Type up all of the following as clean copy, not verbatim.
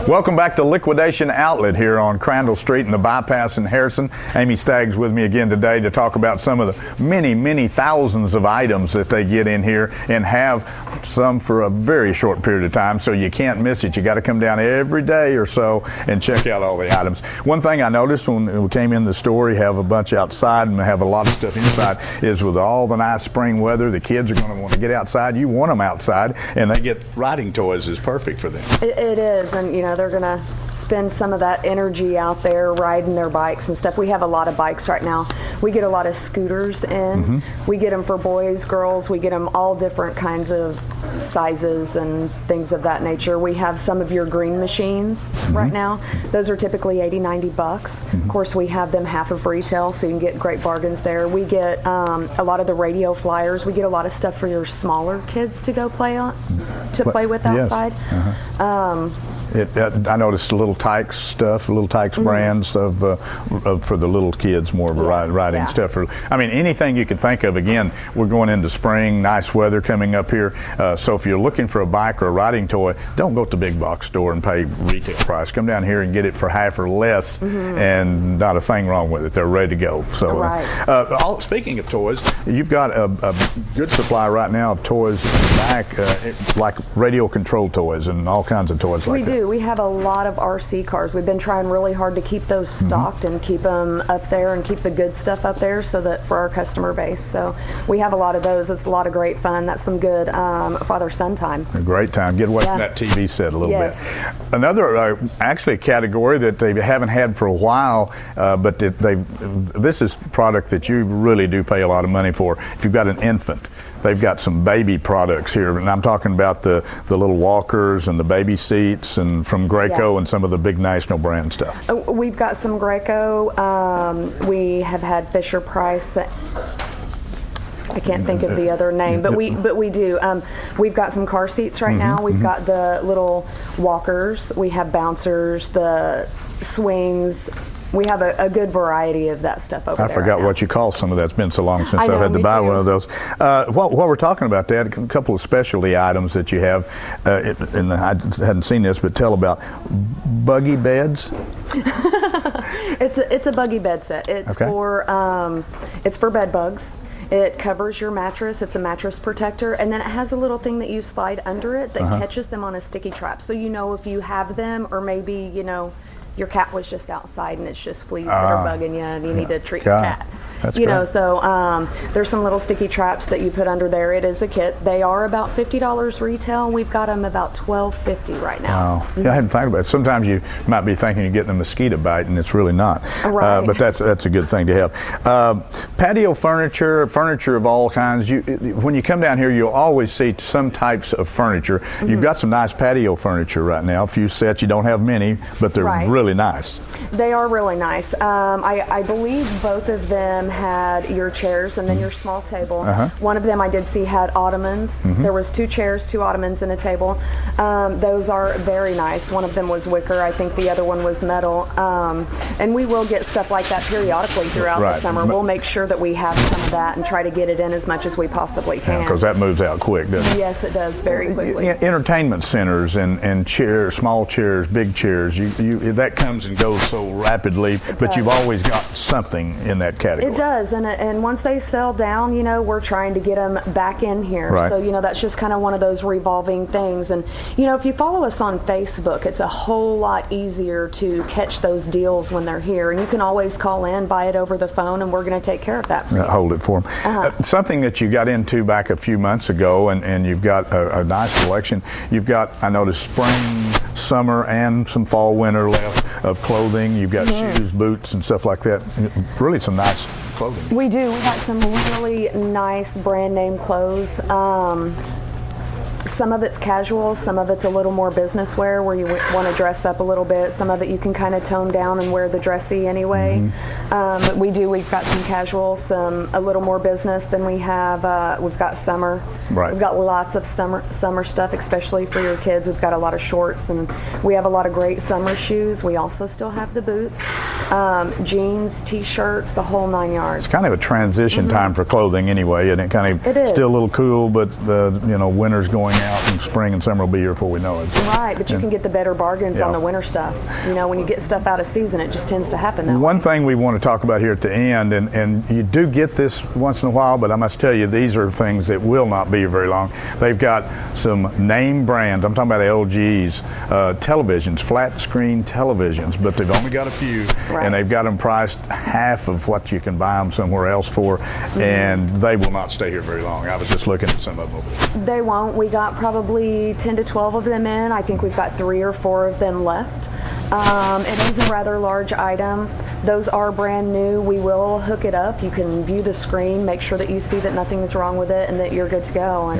Welcome back to Liquidation Outlet here on Crandall Street in the Bypass in Harrison. Amy Stagg's with me again today to talk about some of the many thousands of items that they get in here and have some for a very short period of time, so you can't miss it. You got to come down every day or so and check out all the items. One thing I noticed when we came in the store, you have a bunch outside and we have a lot of stuff inside, is with all the nice spring weather, the kids are going to want to get outside. You want them outside, and they get riding toys is perfect for them. It is, and you know, they're going to spend some of that energy out there riding their bikes and stuff. We have a lot of bikes right now. We get a lot of scooters in. We get them for boys, girls. We get them all different kinds of sizes and things of that nature. We have some of your green machines right now. Those are typically $80-$90. Of course, we have them half of retail, so you can get great bargains there. We get a lot of the radio flyers. We get a lot of stuff for your smaller kids to go play on, play with outside. I noticed Little Tikes stuff, Little Tikes brands of for the little kids, more of a riding stuff. I mean, anything you can think of. Again, we're going into spring, nice weather coming up here. So if you're looking for a bike or a riding toy, don't go to the big box store and pay retail price. Come down here and get it for half or less, and not a thing wrong with it. They're ready to go. So, speaking of toys, you've got a good supply right now of toys in the back, like radio control toys and all kinds of toys like that. We do. We have a lot of RC cars. We've been trying really hard to keep those stocked and keep them up there and keep the good stuff up there so that for our customer base. So we have a lot of those. It's a lot of great fun. That's some good father-son time. A great time. Get away from that TV set a little bit. Another, actually, category that they haven't had for a while, but this is product that you really do pay a lot of money for. If you've got an infant, they've got some baby products here, and I'm talking about the little walkers and the baby seats, and from Graco and some of the big national brand stuff. We've got some Graco. We have had Fisher Price. I can't think of the other name, but we do. We've got some car seats right now. We've got the little walkers. We have bouncers, the swings. We have a good variety of that stuff over there. I forgot what you call some of that. It's been so long since I've had to buy one of those. While we're talking about that, a couple of specialty items that you have, and I hadn't seen this, but tell about buggy beds. It's a buggy bed set. It's for bed bugs. It covers your mattress. It's a mattress protector, and then it has a little thing that you slide under it that catches them on a sticky trap. So you know if you have them, or maybe your cat was just outside and it's just fleas that are bugging you and you need to treat your cat. That's so there's some little sticky traps that you put under there. It is a kit. They are about $50 retail. We've got them about $12.50 right now. Wow. Yeah, I hadn't thought about it. Sometimes you might be thinking you're getting a mosquito bite and it's really not. Right. But that's a good thing to have. Patio furniture of all kinds. When you come down here, you'll always see some types of furniture. You've got some nice patio furniture right now. A few sets. You don't have many, but they're really nice. They are really nice. I believe both of them had your chairs and then your small table. One of them I did see had ottomans. There was 2 chairs, 2 ottomans, and a table. Those are very nice. One of them was wicker. I think the other one was metal. And we will get stuff like that periodically throughout the summer. We'll make sure that we have some of that and try to get it in as much as we possibly can. Because that moves out quick, doesn't it? Yes, it does, very quickly. Entertainment centers and chairs, small chairs, big chairs, that comes and goes so rapidly, but you've always got something in that category. It does, and once they sell down, we're trying to get them back in here. So, that's just kind of one of those revolving things. And, if you follow us on Facebook, it's a whole lot easier to catch those deals when they're here. And you can always call in, buy it over the phone, and we're going to take care of that for you. Hold it for them. Something that you got into back a few months ago, and you've got a nice selection. You've got, I noticed, spring, summer, and some fall, winter left of clothing. You've got shoes, boots, and stuff like that. Really some nice clothing. We do. We got some really nice brand name clothes. Some of it's casual, some of it's a little more business wear where you want to dress up a little bit. Some of it you can kind of tone down and wear the dressy anyway. We've got some casual, a little more business than we have. We've got summer. Right. We've got lots of summer stuff, especially for your kids. We've got a lot of shorts, and we have a lot of great summer shoes. We also still have the boots, jeans, t-shirts, the whole 9 yards. It's kind of a transition time for clothing anyway, and it is still a little cool, but winter's going out, and spring and summer will be here before we know it. So, right, but you can get the better bargains on the winter stuff. When you get stuff out of season, it just tends to happen that way. One thing we want to talk about here at the end, and you do get this once in a while, but I must tell you, these are things that will not be here very long. They've got some name brands. I'm talking about LG's televisions, flat screen televisions, but they've only got a few, and they've got them priced half of what you can buy them somewhere else for, and they will not stay here very long. I was just looking at some of them over there. They won't. We got probably 10 to 12 of them in. I think we've got 3 or 4 of them left. It is a rather large item. Those are brand new. We will hook it up. You can view the screen, make sure that you see that nothing's wrong with it and that you're good to go.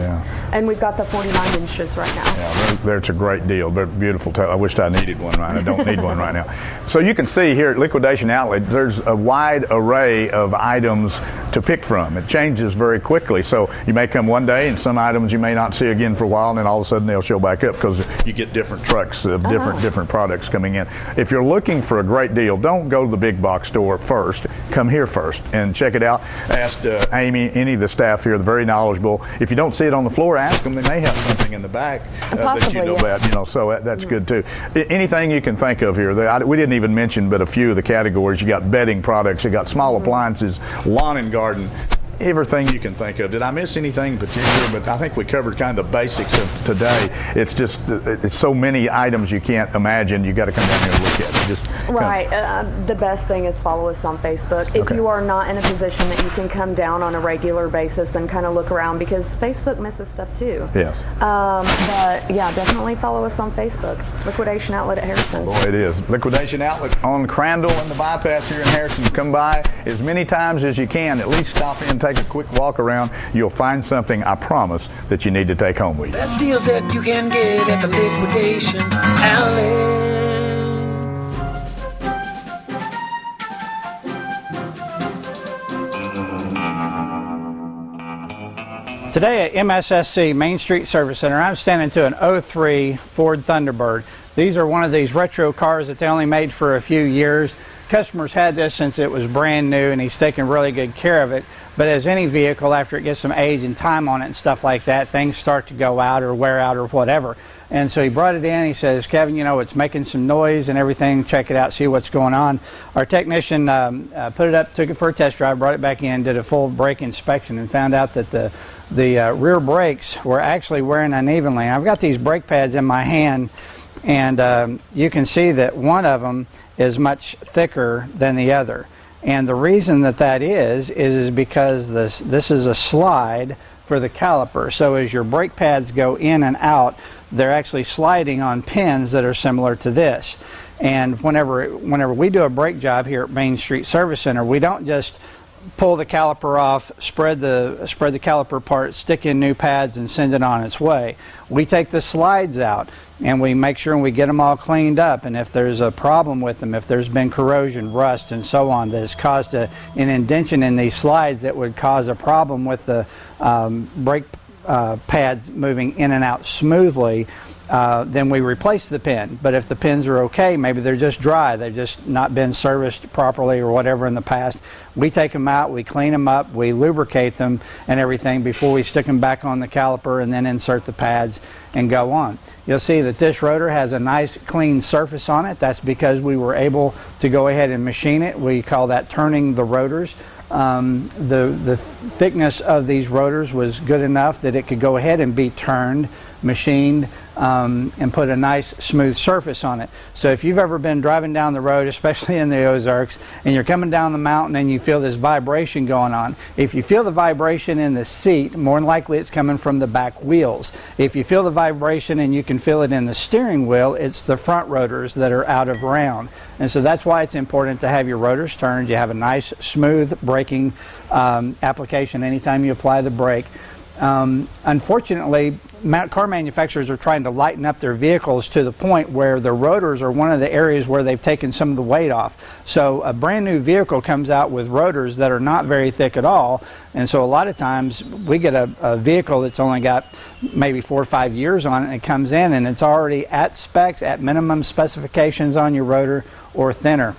And we've got the 49 inches right now. Yeah, that's a great deal. They're beautiful. I wished I needed one right now. I don't need one right now. So you can see here at Liquidation Outlet, there's a wide array of items to pick from. It changes very quickly. So you may come one day and some items you may not see again for a while, and then all of a sudden they'll show back up because you get different trucks of different products coming in. If you're looking for a great deal, don't go to the big box store first. Come here first and check it out. Ask Amy, any of the staff here, they're very knowledgeable. If you don't see it on the floor, ask them. They may have something in the back that you know about. So that's good too. Anything you can think of here. We didn't even mention, but a few of the categories. You got bedding products. You got small appliances, lawn and garden. Everything you can think of. Did I miss anything in particular? But I think we covered kind of the basics of today. It's just it's so many items you can't imagine. You got to come down here and look at it. The best thing is follow us on Facebook. If you are not in a position that you can come down on a regular basis and kind of look around, because Facebook misses stuff too. Yes. But yeah, definitely follow us on Facebook. Liquidation Outlet at Harrison. Boy, it is. Liquidation Outlet on Crandall and the bypass here in Harrison. Come by as many times as you can. At least stop in, take a quick walk around. You'll find something, I promise, that you need to take home with you. Best deals that you can get at the Liquidation Outlet. Today at MSSC Main Street Service Center, I'm standing to an 03 Ford Thunderbird. These are one of these retro cars that they only made for a few years. Customers had this since it was brand new, and he's taken really good care of it. But as any vehicle, after it gets some age and time on it and stuff like that, things start to go out or wear out or whatever. And so he brought it in. He says, Kevin, it's making some noise and everything. Check it out, see what's going on. Our technician put it up, took it for a test drive, brought it back in, did a full brake inspection, and found out that the rear brakes were actually wearing unevenly. I've got these brake pads in my hand, and you can see that one of them is much thicker than the other. And the reason that is because this is a slide for the caliper. So as your brake pads go in and out, they're actually sliding on pins that are similar to this. And whenever we do a brake job here at Main Street Service Center, we don't just pull the caliper off, spread the caliper apart, stick in new pads, and send it on its way. We take the slides out and we make sure we get them all cleaned up. And if there's a problem with them, if there's been corrosion, rust, and so on that has caused an indentation in these slides that would cause a problem with the brake pads moving in and out smoothly, then we replace the pin. But if the pins are okay, maybe they're just dry, they've just not been serviced properly or whatever in the past, we take them out, we clean them up, we lubricate them and everything before we stick them back on the caliper and then insert the pads and go on. You'll see that this rotor has a nice clean surface on it. That's because we were able to go ahead and machine it. We call that turning the rotors. The thickness of these rotors was good enough that it could go ahead and be turned, machined, and put a nice smooth surface on it. So if you've ever been driving down the road, especially in the Ozarks, and you're coming down the mountain and you feel this vibration going on, if you feel the vibration in the seat, more than likely it's coming from the back wheels. If you feel the vibration and you can feel it in the steering wheel, it's the front rotors that are out of round. And so that's why it's important to have your rotors turned. You have a nice smooth braking application anytime you apply the brake. Unfortunately, car manufacturers are trying to lighten up their vehicles to the point where the rotors are one of the areas where they've taken some of the weight off. So a brand new vehicle comes out with rotors that are not very thick at all, and so a lot of times we get a vehicle that's only got maybe 4 or 5 years on it, and it comes in and it's already at specs, at minimum specifications on your rotor or thinner.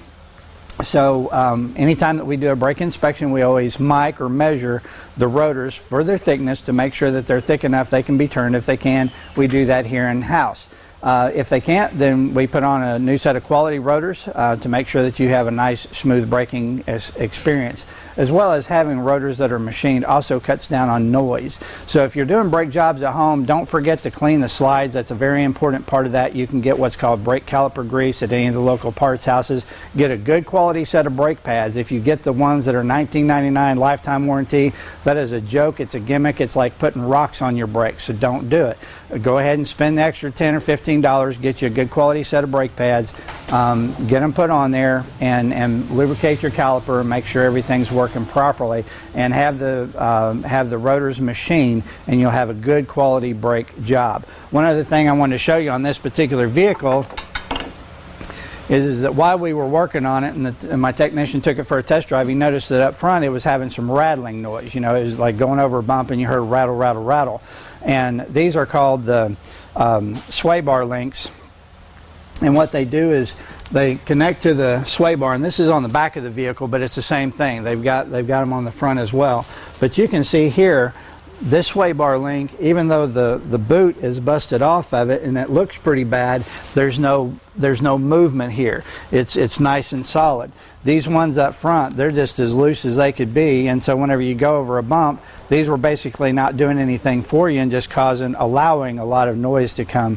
So anytime that we do a brake inspection, we always mic or measure the rotors for their thickness to make sure that they're thick enough they can be turned. If they can, we do that here in-house. If they can't, then we put on a new set of quality rotors to make sure that you have a nice smooth braking experience, as well as having rotors that are machined also cuts down on noise. So if you're doing brake jobs at home, don't forget to clean the slides. That's a very important part of that. You can get what's called brake caliper grease at any of the local parts houses. Get a good quality set of brake pads. If you get the ones that are $19.99 lifetime warranty, that is a joke. It's a gimmick. It's like putting rocks on your brakes, so don't do it. Go ahead and spend the extra $10 or $15, get you a good quality set of brake pads, get them put on there, and lubricate your caliper and make sure everything's working properly, and have the rotors machined, and you'll have a good quality brake job. One other thing I wanted to show you on this particular vehicle is that while we were working on it, and my technician took it for a test drive, he noticed that up front it was having some rattling noise. You know, it was like going over a bump and you heard rattle, rattle, rattle. And these are called the sway bar links. And what they do is they connect to the sway bar, and this is on the back of the vehicle, but it's the same thing. They've got them on the front as well. But you can see here, this sway bar link, even though the boot is busted off of it and it looks pretty bad, there's no movement here. It's nice and solid. These ones up front, they're just as loose as they could be, and so whenever you go over a bump, these were basically not doing anything for you and just allowing a lot of noise to come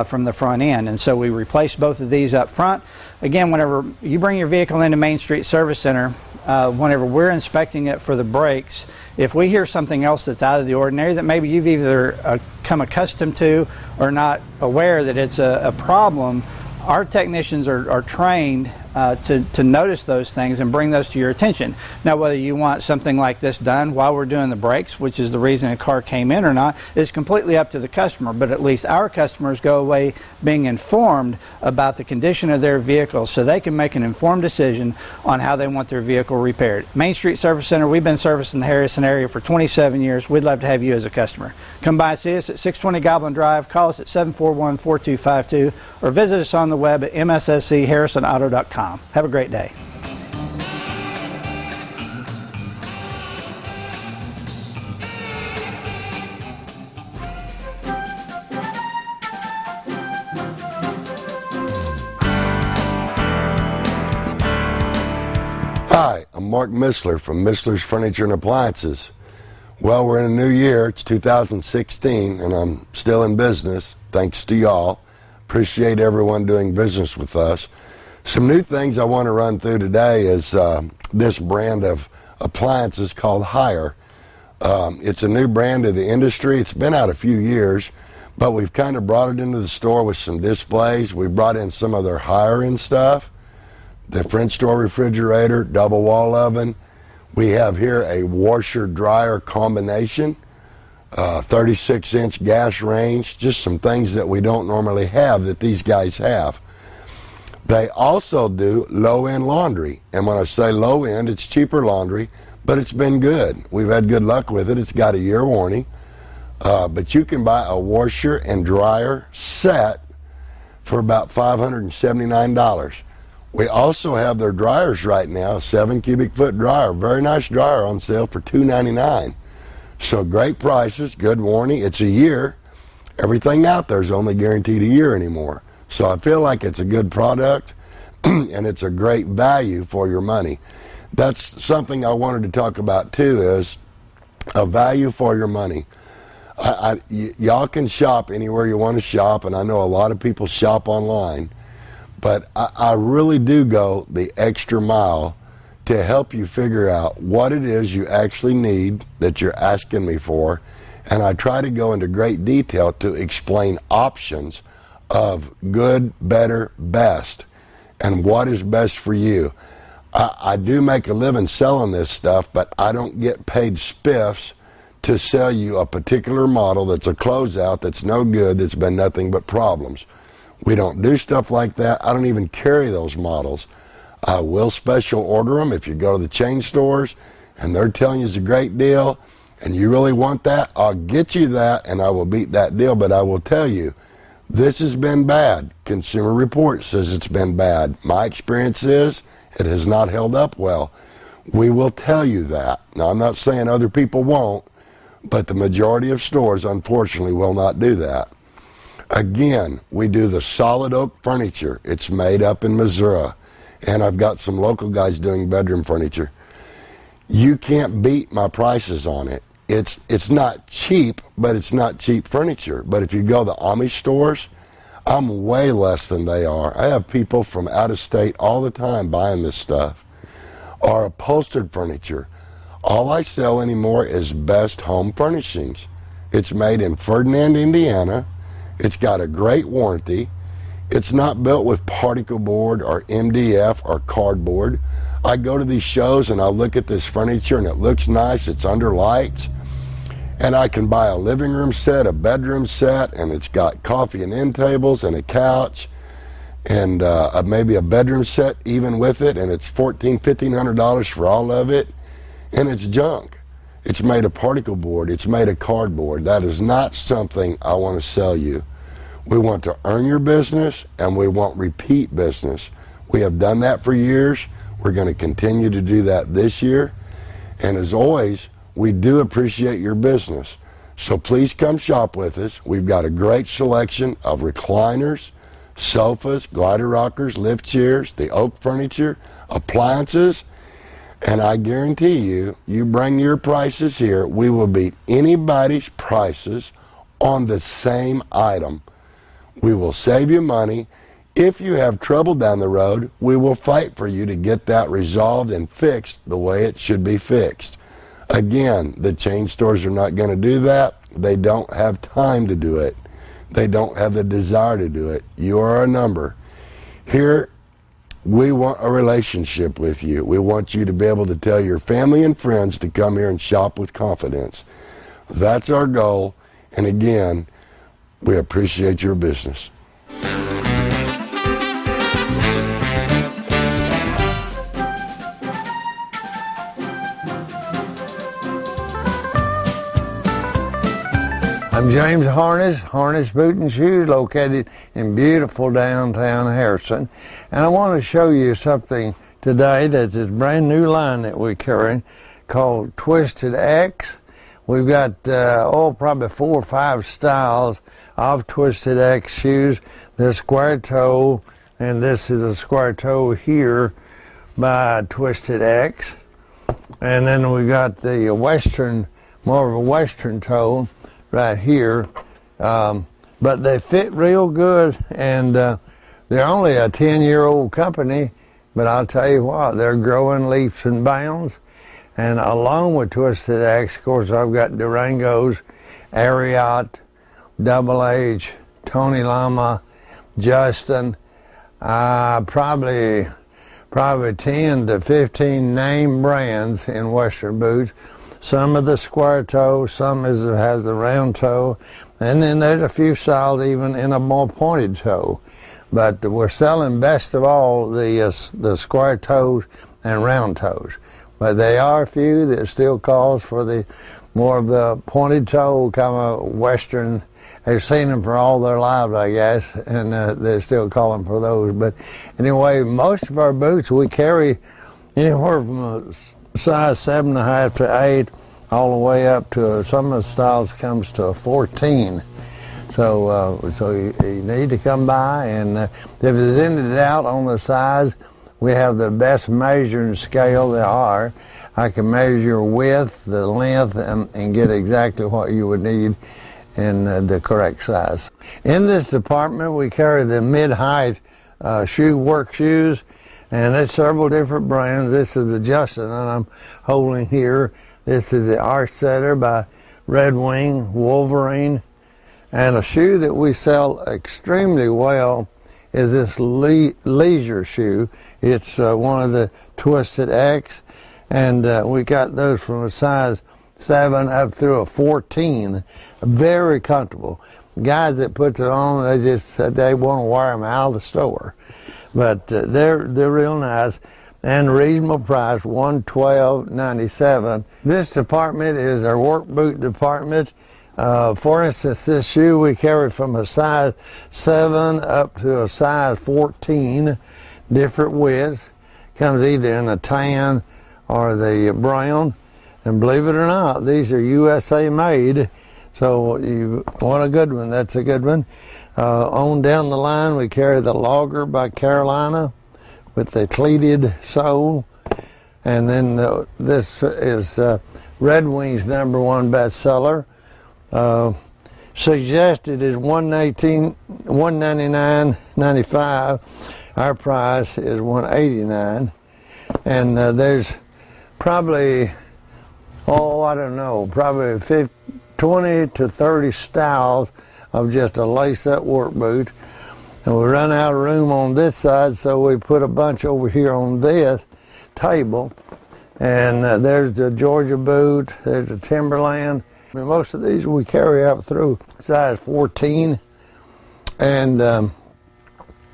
from the front end. And so we replaced both of these up front. Again, whenever you bring your vehicle into Main Street Service Center, whenever we're inspecting it for the brakes, if we hear something else that's out of the ordinary that maybe you've either come accustomed to or not aware that it's a problem, our technicians are trained to notice those things and bring those to your attention. Now, whether you want something like this done while we're doing the brakes, which is the reason a car came in or not, is completely up to the customer. But at least our customers go away being informed about the condition of their vehicle so they can make an informed decision on how they want their vehicle repaired. Main Street Service Center, we've been servicing the Harrison area for 27 years. We'd love to have you as a customer. Come by and see us at 620 Goblin Drive. Call us at 741-4252 or visit us on the web at msscharrisonauto.com. Have a great day. Hi, I'm Mark Missler from Missler's Furniture and Appliances. Well, we're in a new year. It's 2016, and I'm still in business, thanks to y'all. Appreciate everyone doing business with us. Some new things I want to run through today is this brand of appliances called Haier. It's a new brand of the industry. It's been out a few years, but we've kind of brought it into the store with some displays. We brought in some of their higher-end stuff, the French door refrigerator, double wall oven. We have here a washer-dryer combination, 36-inch gas range, just some things that we don't normally have that these guys have. They also do low-end laundry, and when I say low-end, it's cheaper laundry, but it's been good. We've had good luck with it. It's got a year warranty, but you can buy a washer and dryer set for about $579. We also have their dryers right now, 7 cubic foot dryer, very nice dryer on sale for $299. So great prices, good warranty. It's a year. Everything out there is only guaranteed a year anymore. So I feel like it's a good product and it's a great value for your money. That's something I wanted to talk about too, is a value for your money. Y'all can shop anywhere you want to shop, and I know a lot of people shop online, but I really do go the extra mile to help you figure out what it is you actually need that you're asking me for, and I try to go into great detail to explain options of good, better, best, and what is best for you. I do make a living selling this stuff, but I don't get paid spiffs to sell you a particular model that's a closeout, that's no good, that's been nothing but problems. We don't do stuff like that. I don't even carry those models. I will special order them if you go to the chain stores and they're telling you it's a great deal and you really want that, I'll get you that and I will beat that deal. But I will tell you, this has been bad. Consumer Reports says it's been bad. My experience is it has not held up well. We will tell you that. Now, I'm not saying other people won't, but the majority of stores, unfortunately, will not do that. Again, we do the solid oak furniture. It's made up in Missouri, and I've got some local guys doing bedroom furniture. You can't beat my prices on it. It's not cheap, but it's not cheap furniture. But if you go to the Amish stores, I'm way less than they are. I have people from out of state all the time buying this stuff. Or upholstered furniture. All I sell anymore is Best Home Furnishings. It's made in Ferdinand, Indiana. It's got a great warranty. It's not built with particle board or MDF or cardboard. I go to these shows and I look at this furniture and it looks nice. It's under lights. And I can buy a living room set, a bedroom set, and it's got coffee and end tables and a couch and maybe a bedroom set even with it, and it's $1,500 for all of it, and it's junk. It's made of particle board. It's made of cardboard. That is not something I want to sell you. We want to earn your business, and we want repeat business. We have done that for years. We're going to continue to do that this year, and as always, we do appreciate your business. So please come shop with us. We've got a great selection of recliners, sofas, glider rockers, lift chairs, the oak furniture, appliances, and I guarantee you, you bring your prices here, we will beat anybody's prices on the same item. We will save you money. If you have trouble down the road, we will fight for you to get that resolved and fixed the way it should be fixed. Again, the chain stores are not going to do that. They don't have time to do it. They don't have the desire to do it. You are a number. Here, we want a relationship with you. We want you to be able to tell your family and friends to come here and shop with confidence. That's our goal. And again, we appreciate your business. I'm James Harness, Harness Boot and Shoes, located in beautiful downtown Harrison. And I want to show you something today that's this brand new line that we carry called Twisted X. We've got probably 4 or 5 styles of Twisted X shoes. There's square toe, and this is a square toe here by Twisted X. And then we got the Western, more of a Western toe right here, but they fit real good, and they're only a 10-year-old company, but I'll tell you what, they're growing leaps and bounds. And along with Twisted X, of course, I've got Durangos, Ariat, Double H, Tony Lama, Justin, probably 10 to 15 name brands in Western boots. Some of the square toe, some has the round toe, and then there's a few styles even in a more pointed toe. But we're selling best of all the square toes and round toes. But there are a few that still calls for the more of the pointed toe, kind of Western. They've seen them for all their lives, I guess, and they're still calling for those. But anyway, most of our boots we carry anywhere from a size 7.5 to 8, all the way up to some of the styles comes to a 14. So you need to come by, and if there's any doubt on the size, we have the best measuring scale there are. I can measure your width, the length, and get exactly what you would need in the correct size. In this department, we carry the mid-height work shoes, and there's several different brands. This is the Justin that I'm holding here. This is the Arch Setter by Red Wing, Wolverine. And a shoe that we sell extremely well is this leisure shoe. It's one of the Twisted X, and we got those from a size 7 up through a 14. Very comfortable. Guys that put it on, they want to wear them out of the store. But they're real nice and reasonable price, $112.97. This department is our work boot department. For instance, this shoe we carry from a size 7 up to a size 14, different widths. Comes either in a tan or the brown. And believe it or not, these are USA made. So you want a good one, that's a good one. On down the line, we carry the Logger by Carolina with the cleated sole. And then this is Red Wing's #1 bestseller. Suggested is $199.95. Our price is $189. And there's probably, I don't know, probably 20 to 30 styles of just a lace-up work boot. And we run out of room on this side, so we put a bunch over here on this table. And there's the Georgia boot, there's the Timberland. I mean, most of these we carry up through size 14. And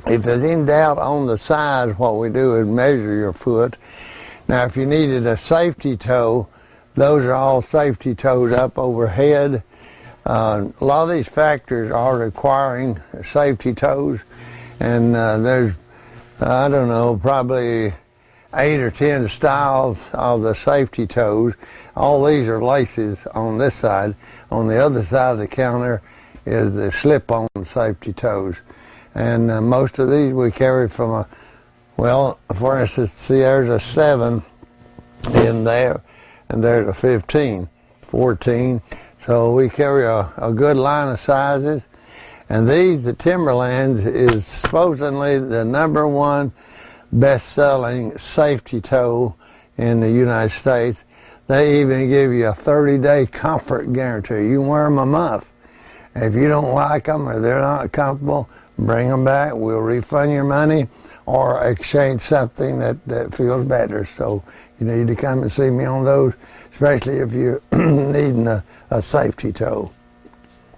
if there's any doubt on the size, what we do is measure your foot. Now, if you needed a safety toe, those are all safety toes up overhead. A lot of these factories are requiring safety toes, and there's, I don't know, probably 8 or 10 styles of the safety toes. All these are laces on this side. On the other side of the counter is the slip-on safety toes. And most of these we carry from for instance, see there's a 7 in there, and there's a 15, 14. So we carry a good line of sizes. And these, the Timberlands, is supposedly the #1 best-selling safety toe in the United States. They even give you a 30-day comfort guarantee. You can wear them a month. If you don't like them or they're not comfortable, bring them back. We'll refund your money or exchange something that feels better. So you need to come and see me on those, especially if you're needing a safety toe.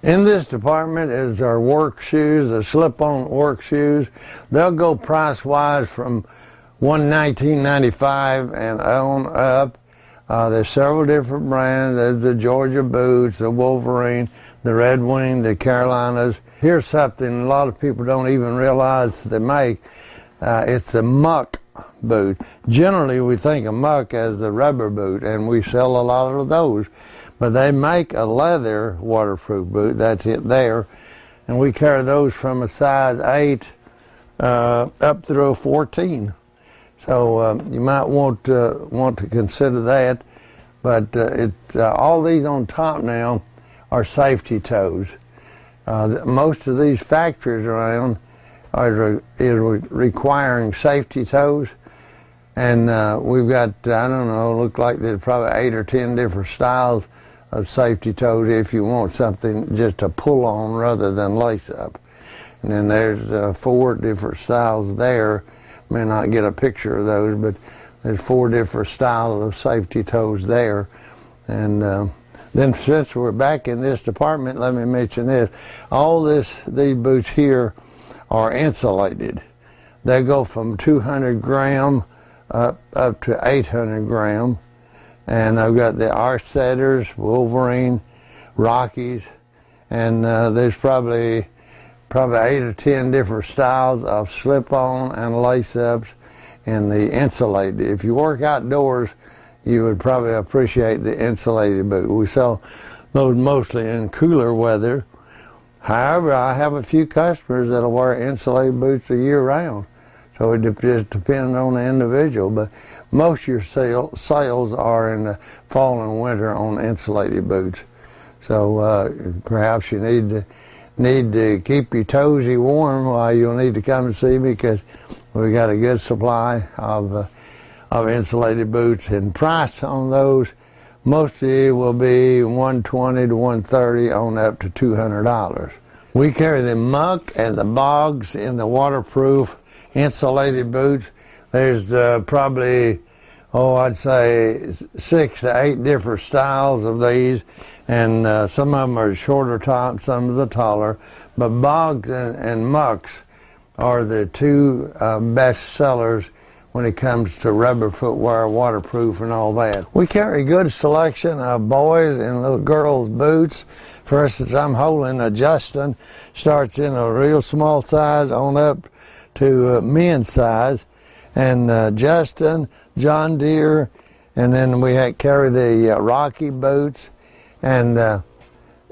In this department is our work shoes, the slip-on work shoes. They'll go price-wise from $119.95 and on up. There's several different brands. There's the Georgia boots, the Wolverine, the Red Wing, the Carolinas. Here's something a lot of people don't even realize they make. It's a muck boot. Generally, we think of muck as the rubber boot, and we sell a lot of those. But they make a leather waterproof boot. That's it there. And we carry those from a size 8 up through a 14. So you might want to consider that. But all these on top now are safety toes. Most of these factories around are requiring safety toes. And we've got, I don't know, look like there's probably 8 or 10 different styles of safety toes if you want something just to pull on rather than lace up. And then there's 4 different styles there. May not get a picture of those, but there's 4 different styles of safety toes there. And then since we're back in this department, let me mention this. These boots here are insulated. They go from 200 gram up to 800 gram. And I've got the Arch Setters, Wolverine, Rockies, and there's probably 8 or 10 different styles of slip-on and lace-ups in the insulated. If you work outdoors, you would probably appreciate the insulated boot. We sell those mostly in cooler weather. However, I have a few customers that'll wear insulated boots a year round. So it just depends on the individual. But most of your sales are in the fall and winter on insulated boots. So perhaps you need to keep your toesy warm. While you'll need to come and see me because we got a good supply of insulated boots. And price on those mostly will be $120 to $130 on up to $200. We carry the Muck and the Bogs in the waterproof insulated boots. There's probably I'd say 6 to 8 different styles of these, and some of them are shorter top, some of the taller. But bogs and mucks are the two best sellers when it comes to rubber footwear, waterproof, and all that. We carry a good selection of boys and little girls' boots. For instance, I'm holding a Justin, starts in a real small size on up to men's size. And Justin, John Deere, and then we carry the Rocky boots. And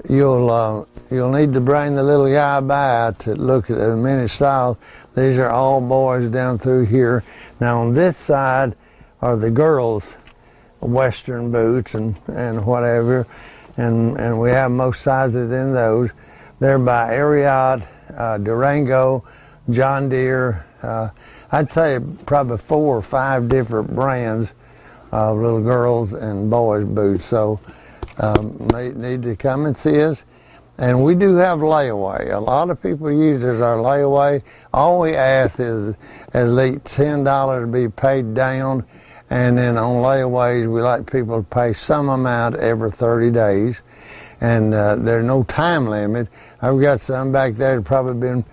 you'll need to bring the little guy by to look at the many styles. These are all boys down through here. Now on this side are the girls' Western boots and whatever, and we have most sizes in those. They're by Ariat, Durango, John Deere. I'd say probably 4 or 5 different brands of little girls and boys boots. So need to come and see us. And we do have layaway. A lot of people use it as our layaway. All we ask is at least $10 to be paid down. And then on layaways, we like people to pay some amount every 30 days. And there's no time limit. I've got some back there that probably been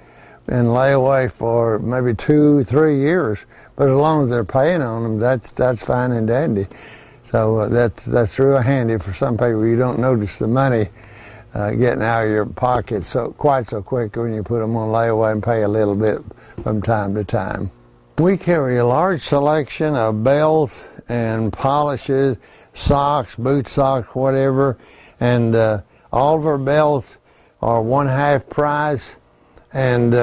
in layaway for maybe 2-3 years. But as long as they're paying on them, that's fine and dandy. So that's real handy for some people. You don't notice the money getting out of your pocket quite so quick when you put them on layaway and pay a little bit from time to time. We carry a large selection of belts and polishes, socks, boot socks, whatever, and all of our belts are 1/2 price, and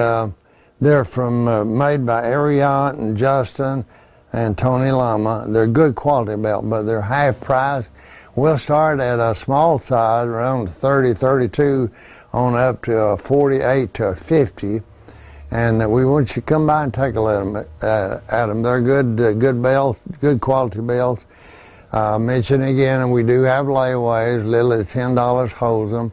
they're from made by Ariat and Justin and Tony Lama. They're good quality belt, but they're half price. We'll start at a small size, around 30, 32, on up to a 48 to a 50. And we want you to come by and take a look at them. They're good belts, good quality belts. Mention again, and we do have layaways, little as $10 holds them.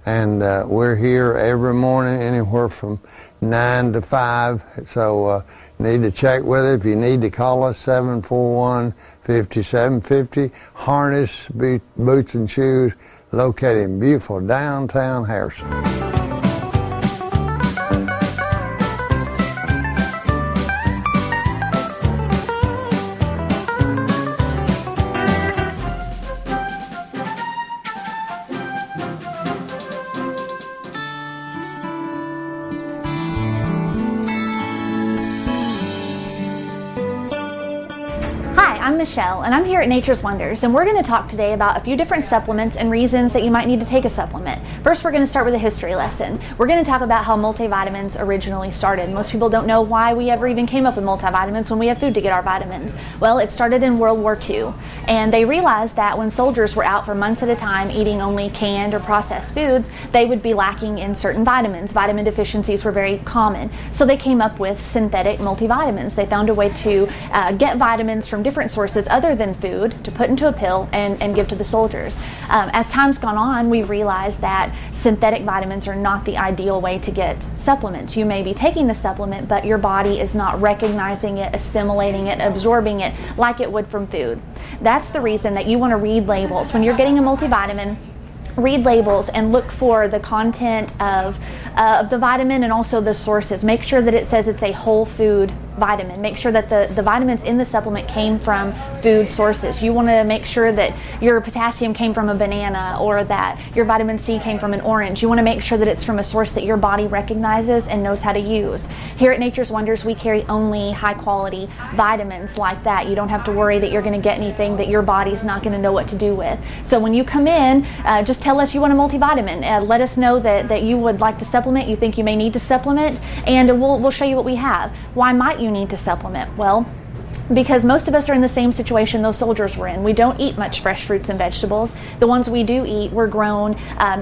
And we're here every morning, anywhere from 9 to 5. So need to check with it. If you need to call us, 741-5750. Harness, boots and shoes, located in beautiful downtown Harrison. I'm Michelle, and I'm here at Nature's Wonders, and we're going to talk today about a few different supplements and reasons that you might need to take a supplement. First, we're going to start with a history lesson. We're going to talk about how multivitamins originally started. Most people don't know why we ever even came up with multivitamins when we have food to get our vitamins. Well, it started in World War II, and they realized that when soldiers were out for months at a time eating only canned or processed foods, they would be lacking in certain vitamins. Vitamin deficiencies were very common, so they came up with synthetic multivitamins. They found a way to get vitamins from different sources other than food to put into a pill and give to the soldiers. As time's gone on, we've realized that synthetic vitamins are not the ideal way to get supplements. You may be taking the supplement, but your body is not recognizing it, assimilating it, absorbing it like it would from food. That's the reason that you want to read labels. When you're getting a multivitamin, read labels and look for the content of the vitamin and also the sources. Make sure that it says it's a whole food vitamin. Make sure that the vitamins in the supplement came from food sources. You want to make sure that your potassium came from a banana or that your vitamin C came from an orange. You want to make sure that it's from a source that your body recognizes and knows how to use. Here at Nature's Wonders, we carry only high quality vitamins like that. You don't have to worry that you're going to get anything that your body's not going to know what to do with. So when you come in, just tell us you want a multivitamin. Let us know that you would like to supplement, you think you may need to supplement, and we'll show you what we have. Why might you need to supplement? Well, because most of us are in the same situation those soldiers were in. We don't eat much fresh fruits and vegetables. The ones we do eat were grown,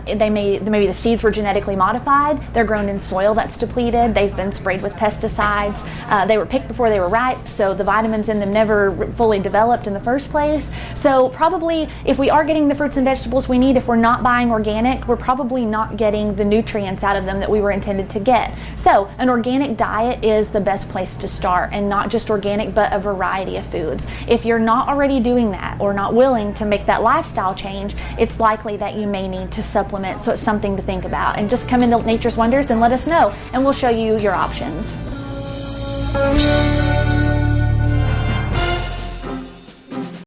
maybe the seeds were genetically modified. They're grown in soil that's depleted. They've been sprayed with pesticides. They were picked before they were ripe, so the vitamins in them never fully developed in the first place. So probably if we are getting the fruits and vegetables we need, if we're not buying organic, we're probably not getting the nutrients out of them that we were intended to get. So an organic diet is the best place to start, and not just organic, but a variety variety of foods. If you're not already doing that or not willing to make that lifestyle change, it's likely that you may need to supplement, so it's something to think about. And just come into Nature's Wonders and let us know, and we'll show you your options.